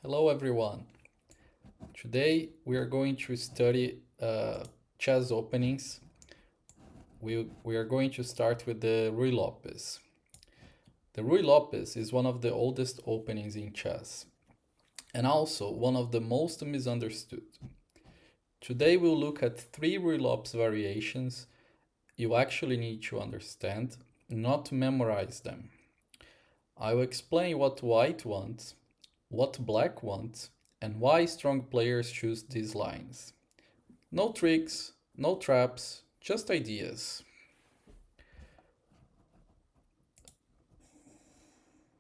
Hello everyone. Today we are going to study chess openings. We are going to start with the Ruy Lopez. The Ruy Lopez is one of the oldest openings in chess and also one of the most misunderstood. Today we'll look at three Ruy Lopez variations you actually need to understand, not memorize them. I will explain what white wants, what black wants, and why strong players choose these lines. No tricks, no traps, just ideas.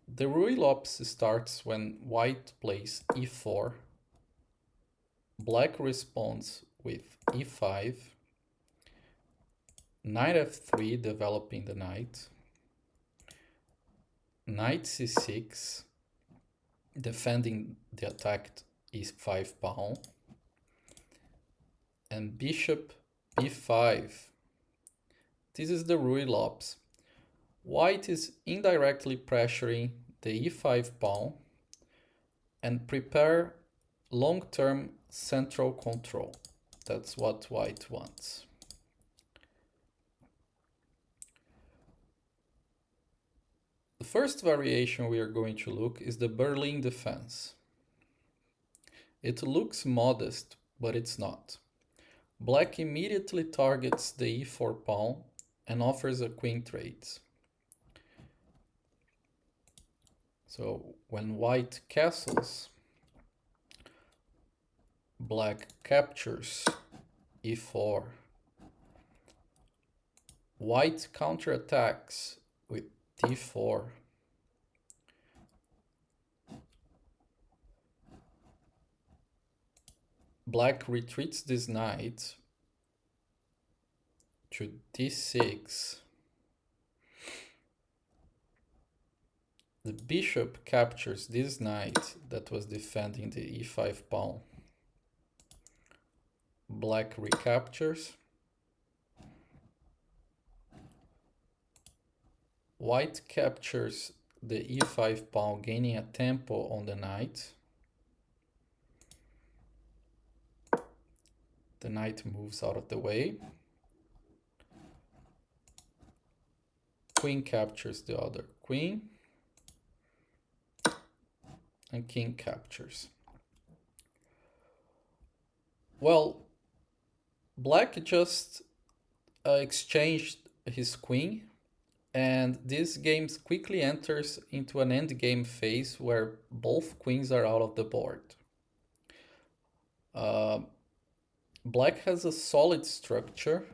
The Ruy Lopez starts when white plays e4, black responds with e5, knight f3 developing the knight, knight c6 defending the attacked e5 pawn, and bishop b5. This is the Ruy Lopez. White is indirectly pressuring the e5 pawn and prepare long-term central control. That's what white wants. The first variation we are going to look is the Berlin defense. It looks modest, but it's not. Black immediately targets the e4 pawn and offers a queen trade. So when white castles, black captures e4. White counterattacks with d4. Black retreats this knight to d6. The bishop captures this knight that was defending the e5 pawn. Black recaptures. White captures the e5 pawn, gaining a tempo on the knight. The knight moves out of the way. Queen captures the other queen. And king captures. Well, black just exchanged his queen, and this game quickly enters into an endgame phase where both queens are out of the board. Black has a solid structure,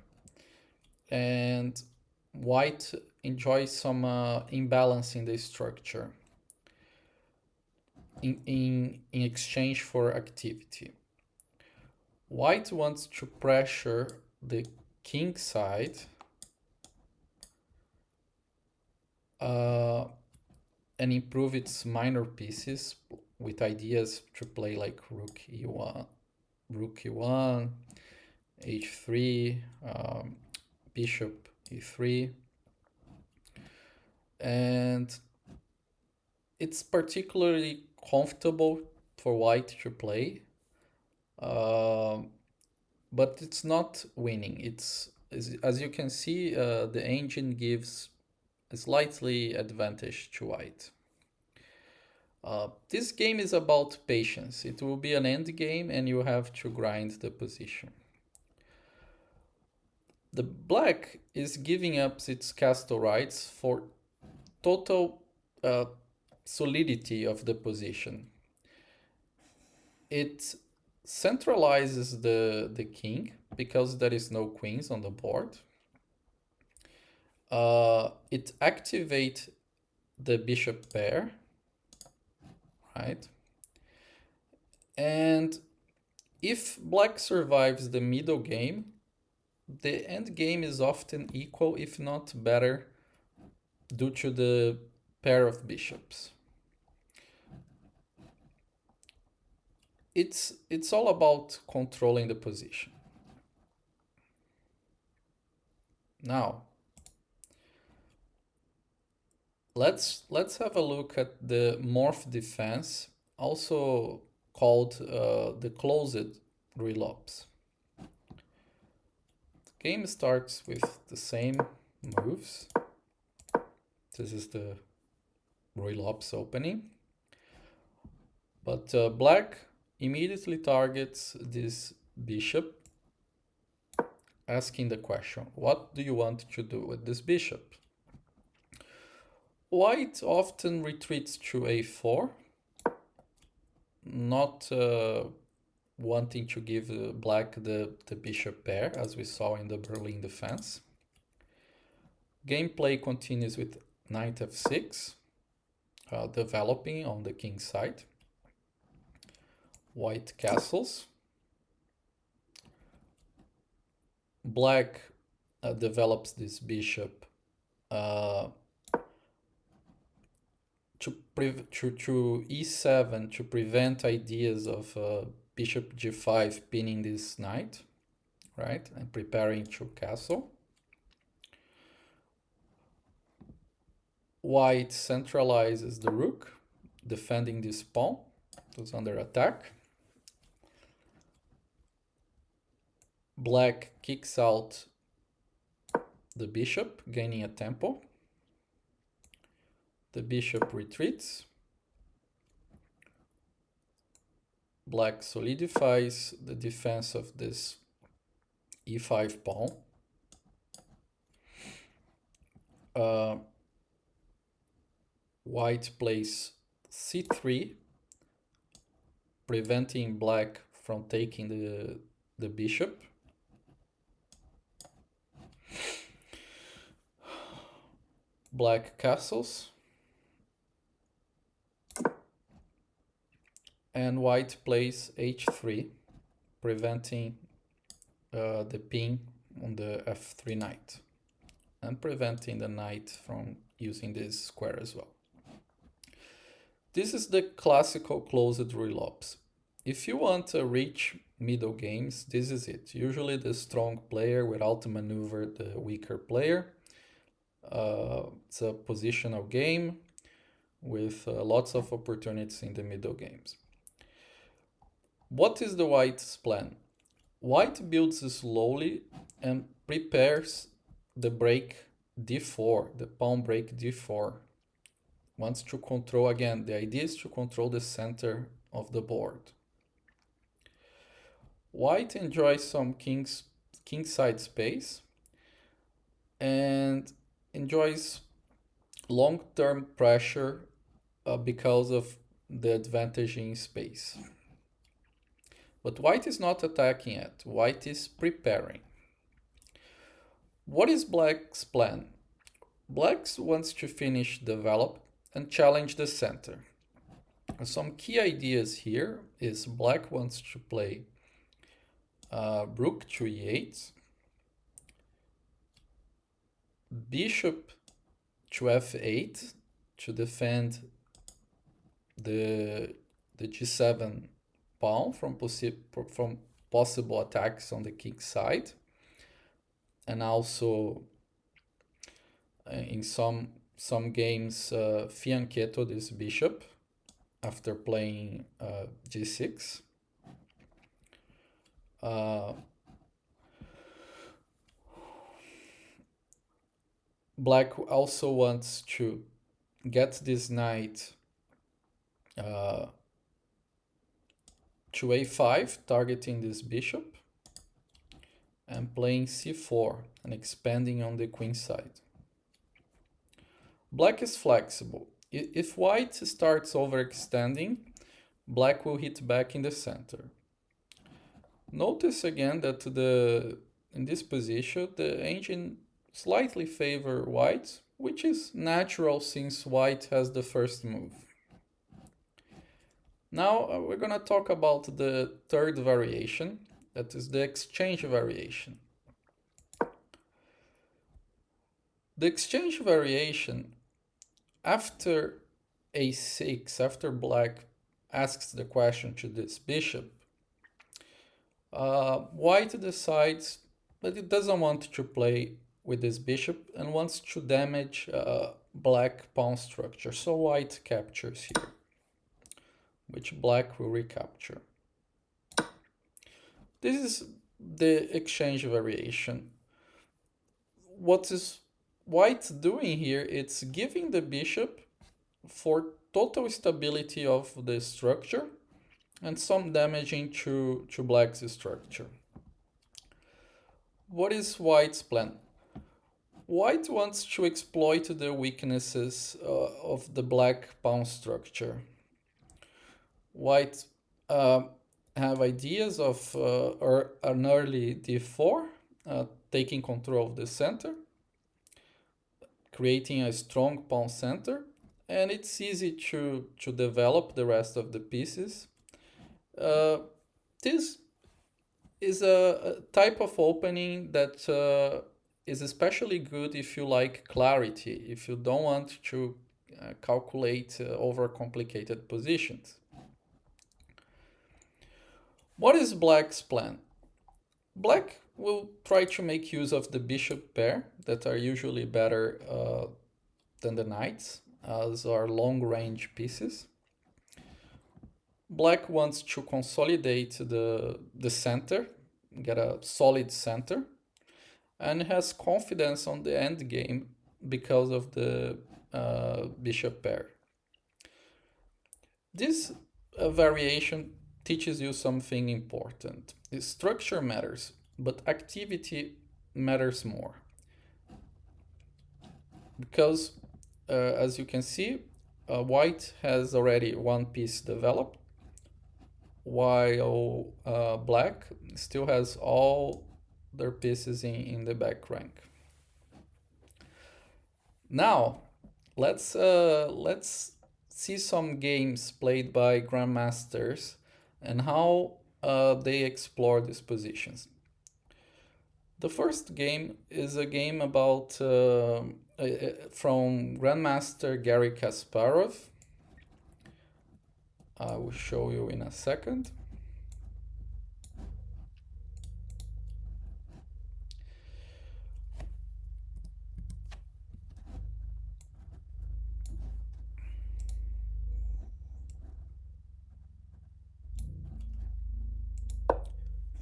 and white enjoys some imbalance in the structure in exchange for activity. White wants to pressure the king side and improve its minor pieces with ideas to play like rook e1, h3, bishop e3. And it's particularly comfortable for white to play, but it's not winning. It's as you can see, the engine gives a slightly advantage to white. This game is about patience. It will be an end game and you have to grind the position. The black is giving up its castle rights for total solidity of the position. It centralizes the king because there is no queens on the board. It activates the bishop pair, right? And if black survives the middle game, the end game is often equal, if not better, due to the pair of bishops. It's all about controlling the position. Now, let's have a look at the morph defense also called the closed Ruy Lopez. The game starts with the same moves. This is the Ruy Lopez opening. But black immediately targets this bishop, asking the question, what do you want to do with this bishop? White often retreats to a4, not wanting to give black the bishop pair, as we saw in the Berlin defense. Gameplay continues with knight f6, developing on the king side. White castles. Black develops this bishop to e7 to prevent ideas of bishop g5 pinning this knight, right, and preparing to castle. White centralizes the rook, defending this pawn, who's under attack. Black kicks out the bishop, gaining a tempo. The bishop retreats. Black solidifies the defense of this e5 pawn. White plays c3, preventing black from taking the bishop. Black castles. And white plays h3, preventing the pin on the f3 knight, and preventing the knight from using this square as well. This is the classical closed Ruy Lopez. If you want to reach middle games, this is it. Usually the strong player will outmaneuver the weaker player. It's a positional game with lots of opportunities in the middle games. What is the white's plan? White builds slowly and prepares the break d4, the pawn break d4. Wants to control, again, the idea is to control the center of the board. White enjoys some kingside space and enjoys long-term pressure because of the advantage in space. But white is not attacking yet. White is preparing. What is black's plan? Black wants to finish develop and challenge the center. Some key ideas here is black wants to play rook to e8, bishop to f8 to defend the g7 pawn from possible attacks on the king side, and also in some games fianchetto this bishop after playing g6. Black also wants to get this knight to a5, targeting this bishop, and playing c4 and expanding on the queen side. Black is flexible. If white starts overextending, black will hit back in the center. Notice again that in this position, the engine slightly favor white, which is natural since white has the first move. Now we're going to talk about the third variation, that is the exchange variation. The exchange variation, after a6, after black asks the question to this bishop, white decides that it doesn't want to play with this bishop and wants to damage black pawn structure. So white captures here which black will recapture. This is the exchange variation. What is white doing here? It's giving the bishop for total stability of the structure and some damaging to black's structure. What is white's plan? White wants to exploit the weaknesses of the black pawn structure. White have ideas of an early d4, taking control of the center, creating a strong pawn center, and it's easy to develop the rest of the pieces. This is a type of opening that is especially good if you like clarity, if you don't want to calculate overcomplicated positions. What is black's plan? Black will try to make use of the bishop pair that are usually better than the knights, as are long-range pieces. Black wants to consolidate the center, get a solid center, and has confidence on the end game because of the bishop pair. This variation teaches you something important. The structure matters, but activity matters more. Because, as you can see, white has already one piece developed, while black still has all their pieces in the back rank. Now, let's see some games played by grandmasters and how they explore these positions. The first game is a game about from Grandmaster Garry Kasparov. I will show you in a second.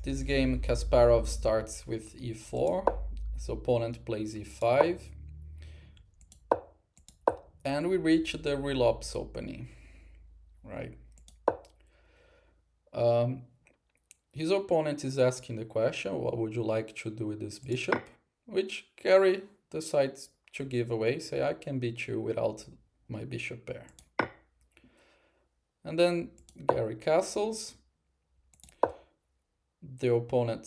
This game, Kasparov starts with e4, his opponent plays e5, and we reach the Ruy Lopez opening, right? His opponent is asking the question, what would you like to do with this bishop? Which Garry decides to give away, say, I can beat you without my bishop pair. And then Garry castles. The opponent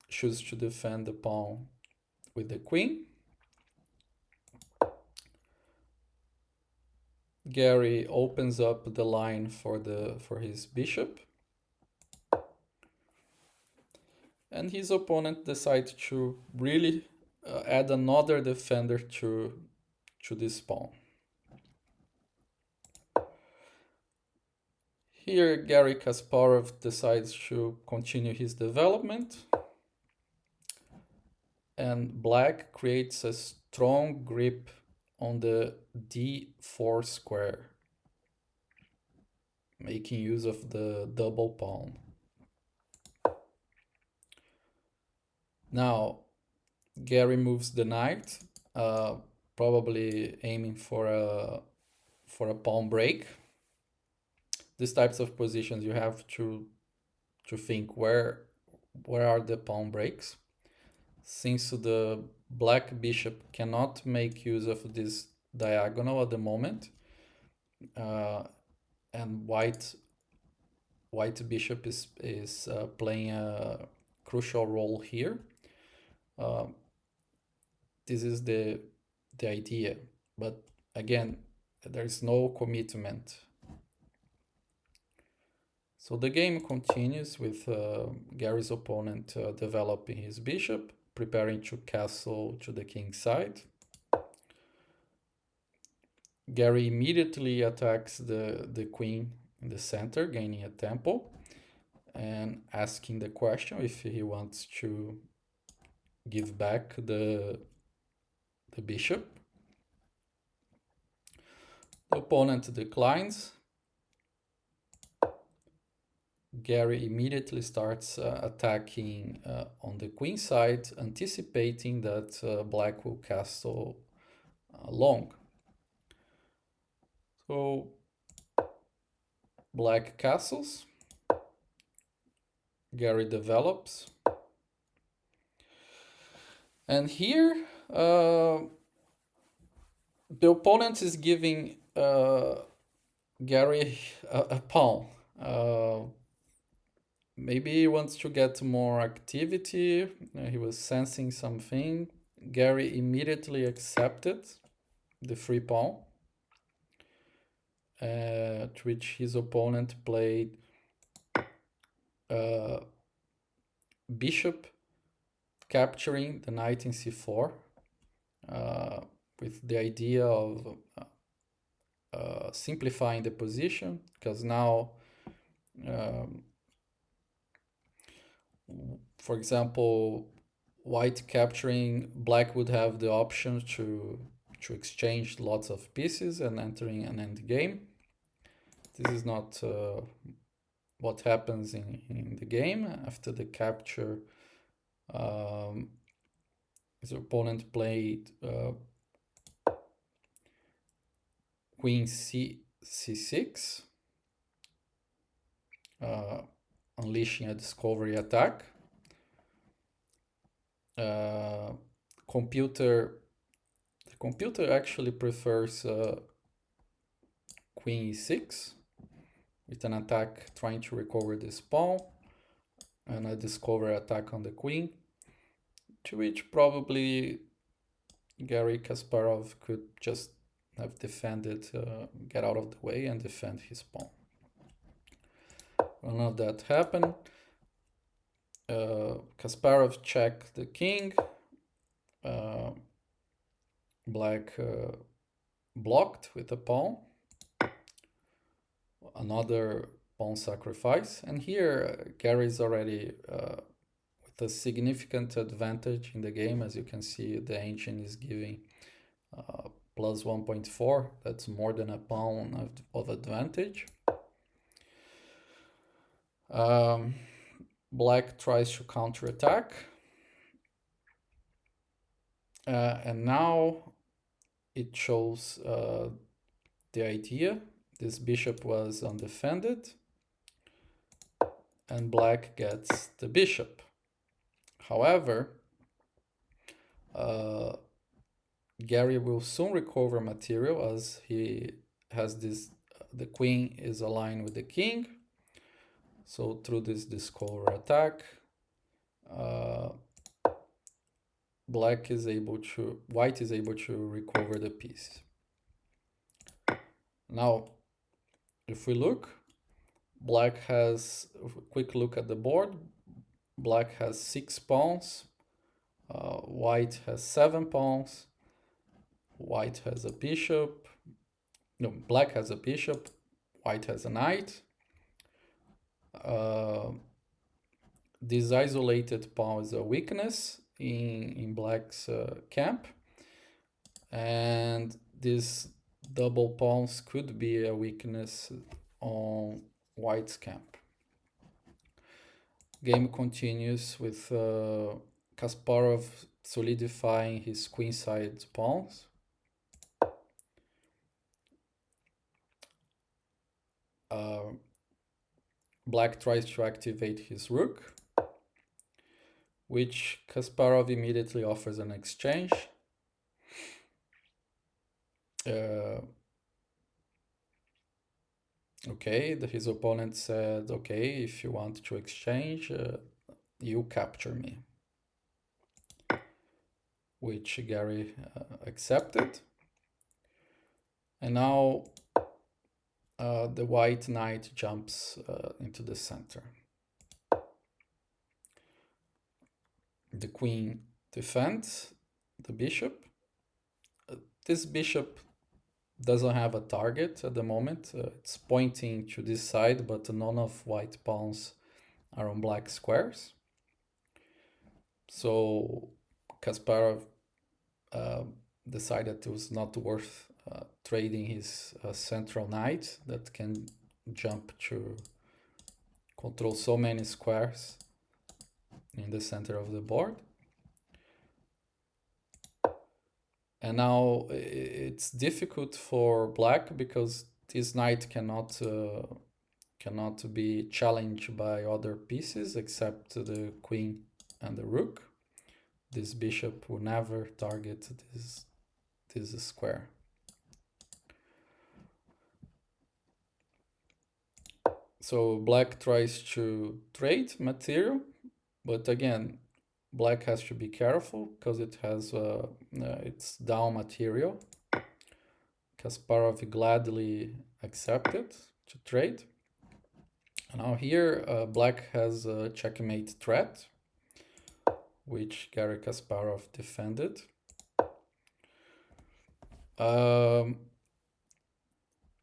chooses to defend the pawn with the queen. Garry opens up the line for his bishop. And his opponent decides to really add another defender to this pawn. Here, Garry Kasparov decides to continue his development, and black creates a strong grip on the d4 square, making use of the double pawn. Now, Garry moves the knight, probably aiming for a pawn break. These types of positions you have to think where are the pawn breaks. Since the black bishop cannot make use of this diagonal at the moment, and white bishop is playing a crucial role here. This is the idea, but again, there is no commitment. So the game continues with Garry's opponent developing his bishop, preparing to castle to the king's side. Garry immediately attacks the queen in the center, gaining a tempo, and asking the question if he wants to give back the bishop. The opponent declines, Gary immediately starts attacking on the queen side, anticipating that black will castle long. So black castles, Gary develops, and here the opponent is giving Gary a pawn. Maybe he wants to get more activity. He was sensing something. Gary immediately accepted the free pawn, to which his opponent played bishop capturing the knight in c4, with the idea of simplifying the position, because now, for example, white capturing, black would have the option to exchange lots of pieces and entering an endgame. This is not what happens in the game. After the capture, his opponent played queen c6, unleashing a discovery attack. The computer actually prefers queen e6 with an attack trying to recover this pawn and a discovery attack on the queen, to which probably Garry Kasparov could just have defended, get out of the way and defend his pawn. None of that happened. Kasparov checked the king. Black blocked with a pawn. Another pawn sacrifice. And here Garry is already with a significant advantage in the game. As you can see, the engine is giving plus 1.4. That's more than a pawn of advantage. Black tries to counterattack. And now it shows the idea. This bishop was undefended, and black gets the bishop. However, Garry will soon recover material, as he has this, the queen is aligned with the king. So through this discovery attack, white is able to recover the piece. Now, if we look, black has a quick look at the board. Black has 6 pawns. White has 7 pawns. White has a bishop. No, black has a bishop. White has a knight. This isolated pawn is a weakness in black's camp, and these double pawns could be a weakness on white's camp. Game continues with Kasparov solidifying his queenside pawns. Black tries to activate his rook, which Kasparov immediately offers an exchange. Okay, his opponent said, okay, if you want to exchange, you capture me, which Garry accepted. And now the white knight jumps into the center. The queen defends the bishop. This bishop doesn't have a target at the moment. It's pointing to this side, but none of white pawns are on black squares. So Kasparov decided it was not worth trading his central knight that can jump to control so many squares in the center of the board. And now it's difficult for black because this knight cannot be challenged by other pieces except the queen and the rook. This bishop will never target this square. So black tries to trade material, but again, black has to be careful because it has its down material. Kasparov gladly accepted to trade. Now here, black has a checkmate threat, which Garry Kasparov defended.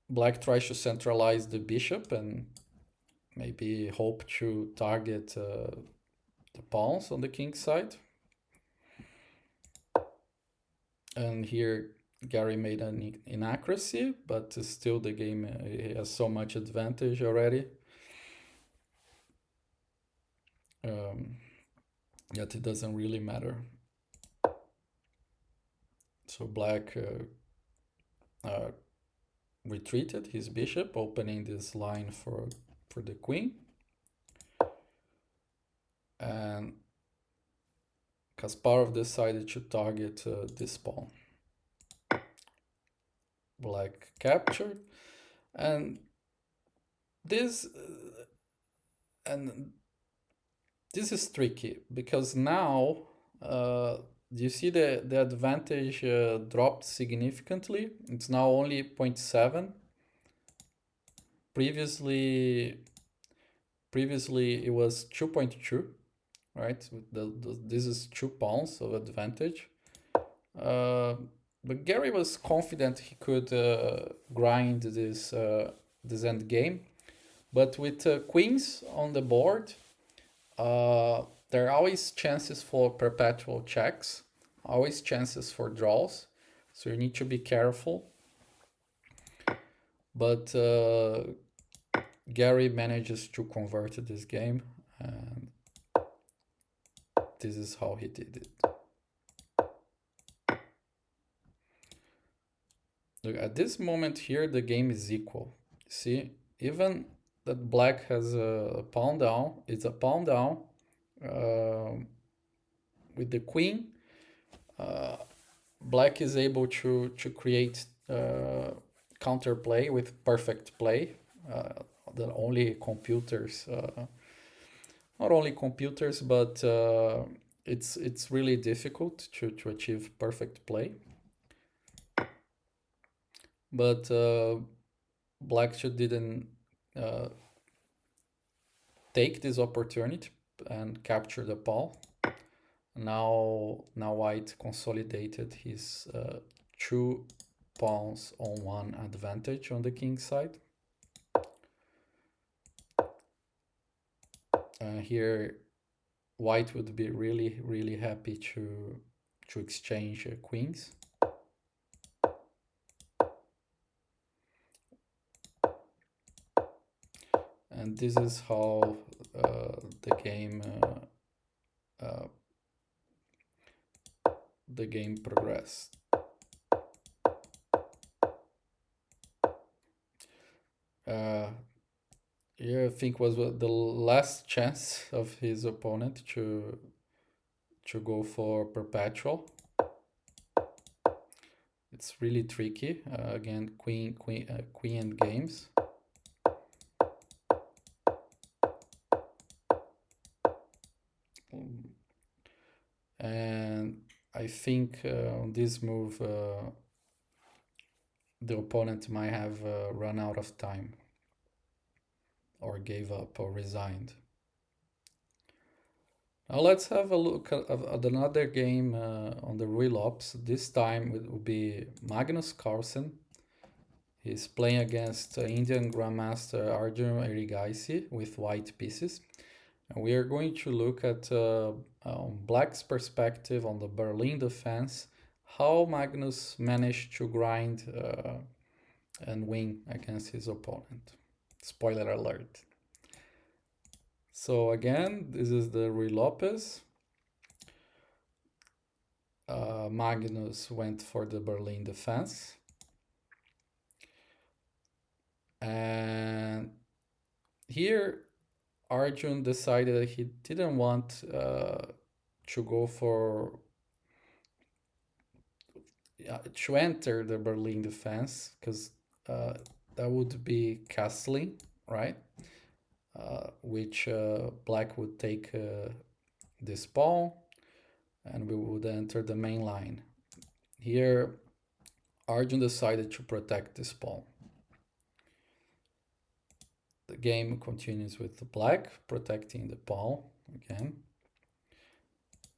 Black tries to centralize the bishop and maybe hope to target the pawns on the king's side. And here Garry made an inaccuracy, but still the game has so much advantage already that it doesn't really matter. So black retreated his bishop, opening this line for the queen. And Kasparov decided to target this pawn. Black captured, and this is tricky because now you see the advantage dropped significantly. It's now only 0.7. Previously it was 2.2, right? This is 2 pawns of advantage. But Garry was confident he could grind this end game. But with queens on the board, there are always chances for perpetual checks, always chances for draws. So you need to be careful. But Garry manages to convert this game, and this is how he did it. Look, at this moment here, the game is equal. See, even that black has a pawn down, it's a pawn down. With the queen, black is able to create counterplay with perfect play. That only computers, not only computers, but it's really difficult to achieve perfect play. But black didn't take this opportunity and capture the pawn. Now white consolidated his 2 pawns on 1 advantage on the king's side. Here white would be really happy to exchange queens. And this is how the game progressed. Here I think was the last chance of his opponent to go for perpetual. It's really tricky. Again, queen end games. And I think on this move the opponent might have run out of time, or gave up, or resigned. Now let's have a look at another game on the Ruy Lopez. This time it will be Magnus Carlsen. He's playing against Indian Grandmaster Arjun Erigaisi with white pieces. And we are going to look at black's perspective on the Berlin defense, how Magnus managed to grind and win against his opponent. Spoiler alert. So again, this is the Ruy Lopez. Magnus went for the Berlin defense. And here Arjun decided that he didn't want to go for to enter the Berlin defense, because that would be castling, right? Which black would take this pawn, and we would enter the main line. Here, Arjun decided to protect this pawn. The game continues with the black protecting the pawn again.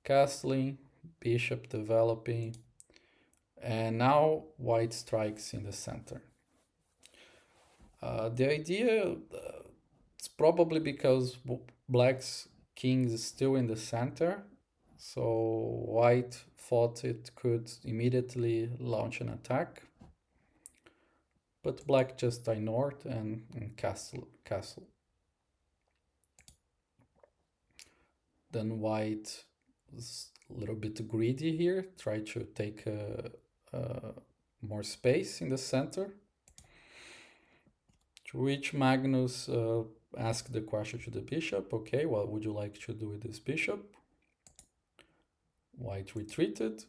Castling, bishop developing, and now white strikes in the center. The idea, it's probably because black's king is still in the center, so white thought it could immediately launch an attack, but black just ignored and castle. Then white was a little bit greedy here, tried to take more space in the center, to which Magnus asked the question to the bishop. Okay, what would you like to do with this bishop? White retreated,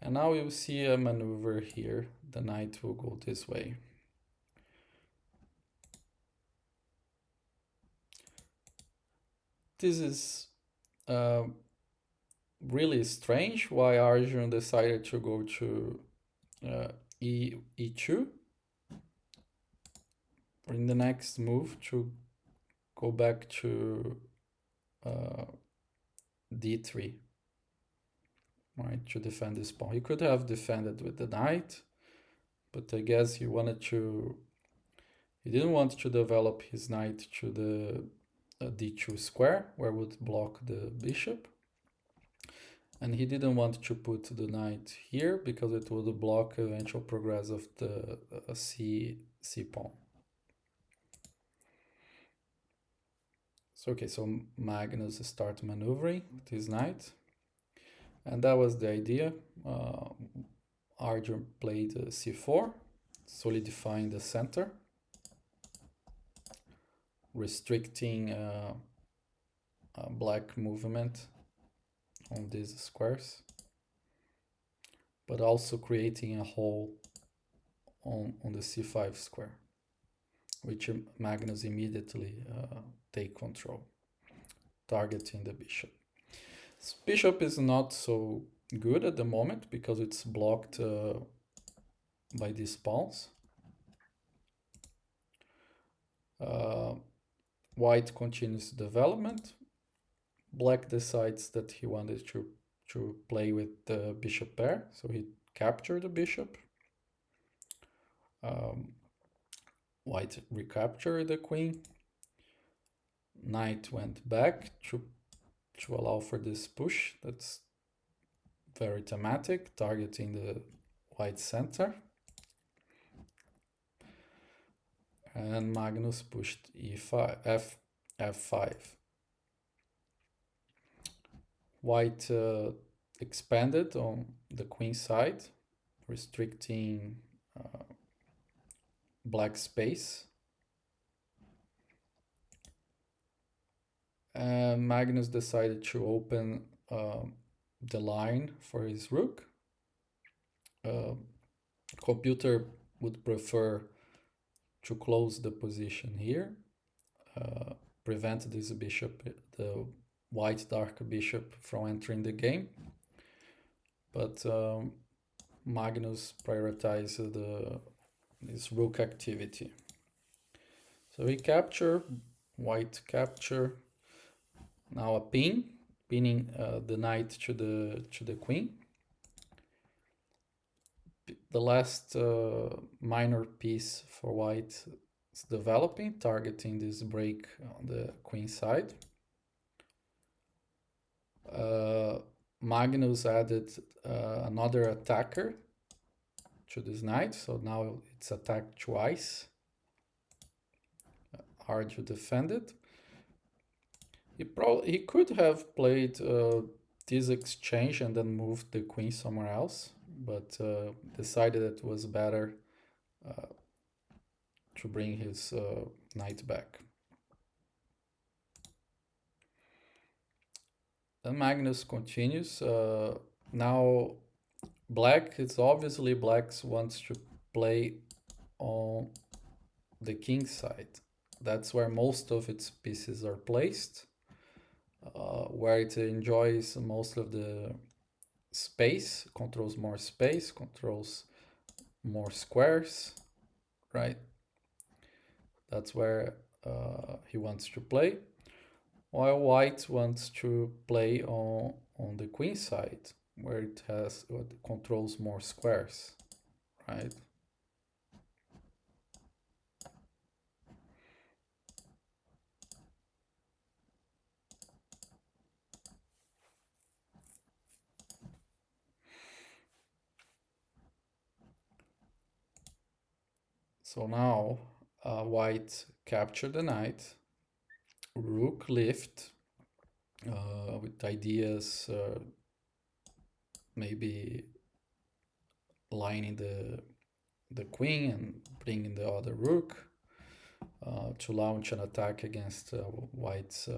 and now you see a maneuver here. The knight will go this way. This is really strange why Arjun decided to go to e2 in the next move, to go back to d3, right, to defend this pawn. He could have defended with the knight, but I guess he didn't want to develop his knight to the d2 square, where would block the bishop. And he didn't want to put the knight here because it would block eventual progress of the c pawn. So okay, so Magnus start maneuvering with his knight, and that was the idea. Arjun played c4, solidifying the center, restricting black movement on these squares, but also creating a hole on the c5 square, which Magnus immediately take control, targeting the bishop. This bishop is not so good at the moment because it's blocked by these pawns. White continues development. Black decides that he wanted to play with the bishop pair, so he captured the bishop. White recaptured the queen. Knight went back to allow for this push. That's very thematic, targeting the white center. And Magnus pushed e5, f5. White expanded on the queen side, restricting black space. And Magnus decided to open the line for his rook. Computer would prefer to close the position here, prevent this bishop, the white dark bishop, from entering the game. But Magnus prioritized this rook activity. So he captured, white capture. Now a pinning the knight to the queen. The last minor piece for white is developing, targeting this break on the queen side. Magnus added another attacker to this knight, so now it's attacked twice. Hard to defend it. He could have played this exchange and then moved the queen somewhere else, but decided it was better uh, to bring his knight back. Then Magnus continues. Now black, it's obviously blacks wants to play on the king side. That's where most of its pieces are placed, where it enjoys most of the space, controls more squares, right? That's where he wants to play. While white wants to play on the queen side, where it controls more squares, right? So now white captured the knight, rook lift with ideas, maybe lining the queen and bringing the other rook to launch an attack against white's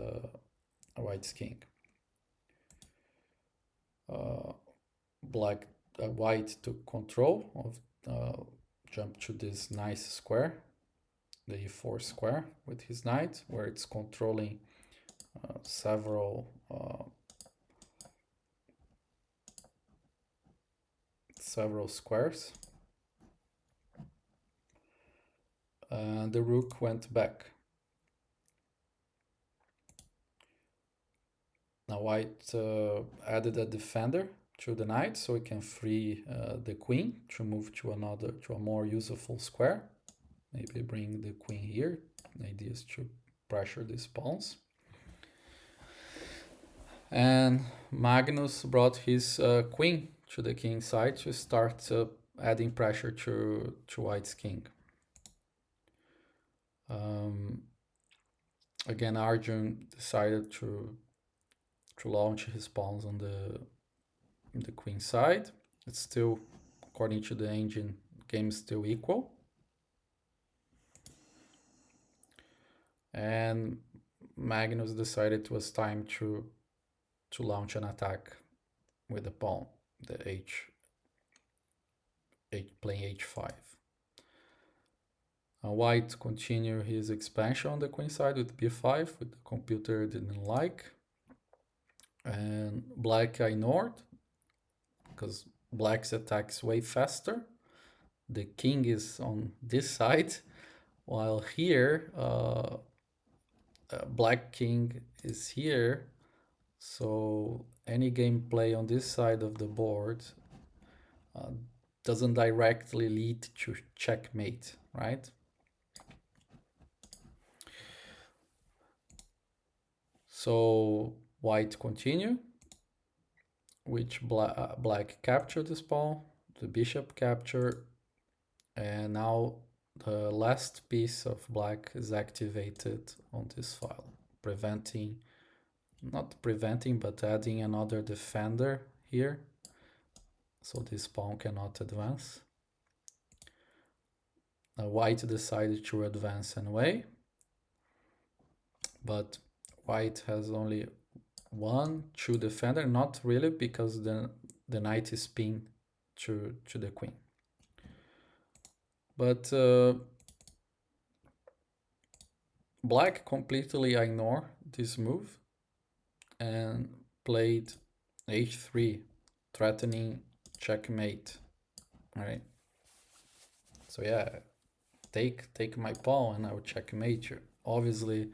king. Black white took control of jump to this nice square, the e4 square with his knight, where it's controlling several squares. And the rook went back. Now white added a defender to the knight so it can free the queen to move to a more useful square. Maybe bring the queen here. The idea is to pressure these pawns. And Magnus brought his queen to the king's side to start adding pressure to white's king. Again, Arjun decided to launch his pawns on the queen side. It's still, according to the engine, game is still equal. And Magnus decided it was time to launch an attack with the pawn, the playing h5. White continued his expansion on the queen side with b5, which the computer didn't like. And black ignored, because black's attack is way faster. The king is on this side, while here, black king is here. So any gameplay on this side of the board doesn't directly lead to checkmate, right? So white continue, which black capture this pawn, the bishop capture, and now the last piece of black is activated on this file, not preventing, but adding another defender here, so this pawn cannot advance. Now white decided to advance anyway, but white has only 1-2 defender, not really, because the knight is pinned to the queen. But black completely ignored this move and played h3, threatening checkmate. All right. So yeah, take my pawn and I will checkmate you. Obviously,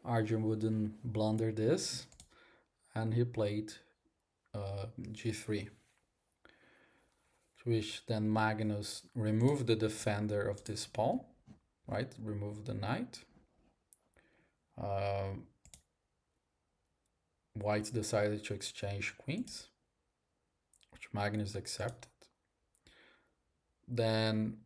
Arjun wouldn't blunder this, and he played g3, to which then Magnus removed the defender of this pawn, right? Remove the knight. White decided to exchange queens, which Magnus accepted. Then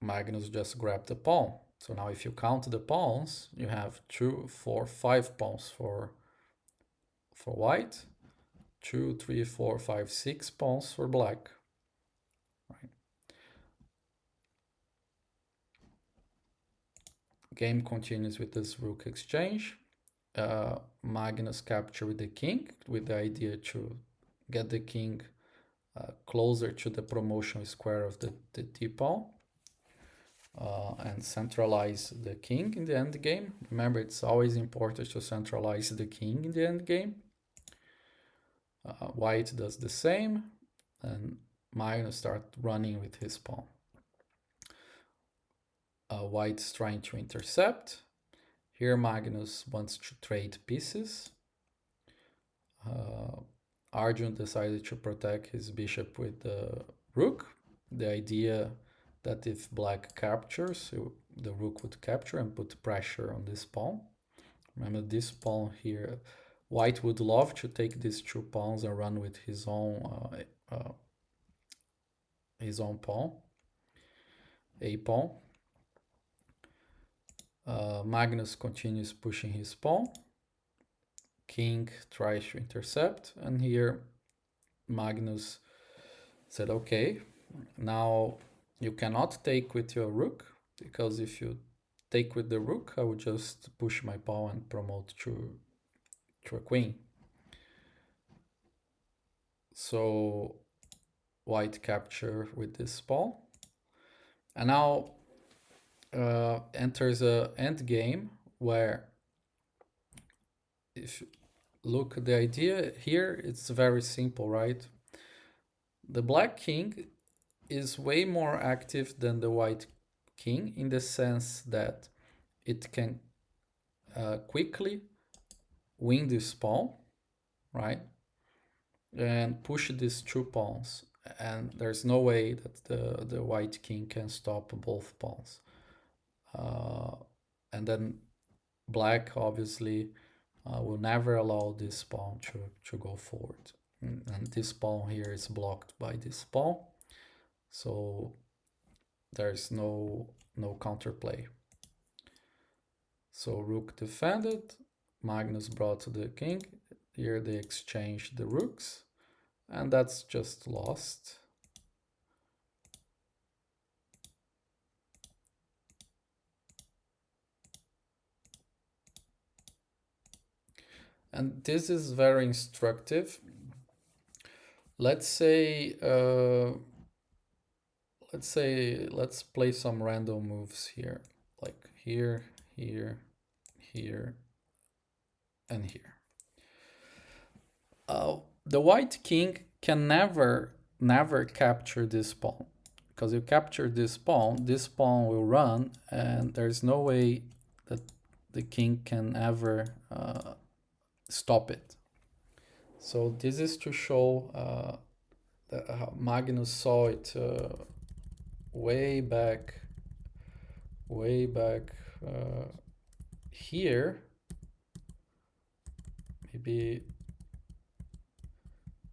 Magnus just grabbed the pawn. So now if you count the pawns, you have 2, 4, 5 pawns for white, 2, 3, 4, 5, 6 pawns for black. Right. Game continues with this rook exchange. Magnus capture with the king, with the idea to get the king closer to the promotion square of the d-pawn. And centralize the king in the end game. Remember, it's always important to centralize the king in the end game. White does the same, and Magnus starts running with his pawn. White's trying to intercept. Here Magnus wants to trade pieces. Arjun decided to protect his bishop with the rook. The idea that if black captures, the rook would capture and put pressure on this pawn. Remember this pawn here, white would love to take these 2 pawns and run with his own pawn, a pawn. Magnus continues pushing his pawn. King tries to intercept, and here Magnus said, okay, now you cannot take with your rook, because if you take with the rook, I would just push my pawn and promote to a queen. So white capture with this pawn. And now enters a end game where, if you look at the idea here, it's very simple, right? The black king is way more active than the white king in the sense that it can quickly win this pawn, right? And push these 2 pawns. And there's no way that the white king can stop both pawns. And then black obviously will never allow this pawn to go forward. And this pawn here is blocked by this pawn. So there's no counterplay. So rook defended, Magnus brought to the king. Here they exchange the rooks, and that's just lost. And this is very instructive. Let's play some random moves here, like here, here, here, and here. The white king can never capture this pawn, because you capture this pawn will run, and there's no way that the king can ever stop it. So this is to show that Magnus saw it way back here, maybe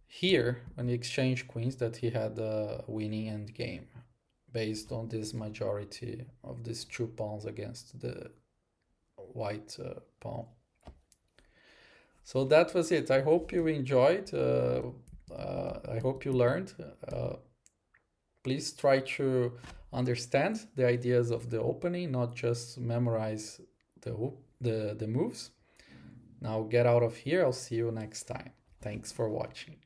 here, when he exchanged queens, that he had a winning end game based on this majority of these 2 pawns against the white pawn. So that was it. I hope you enjoyed. I hope you learned. Please try to understand the ideas of the opening, not just memorize the moves. Now get out of here. I'll see you next time. Thanks for watching.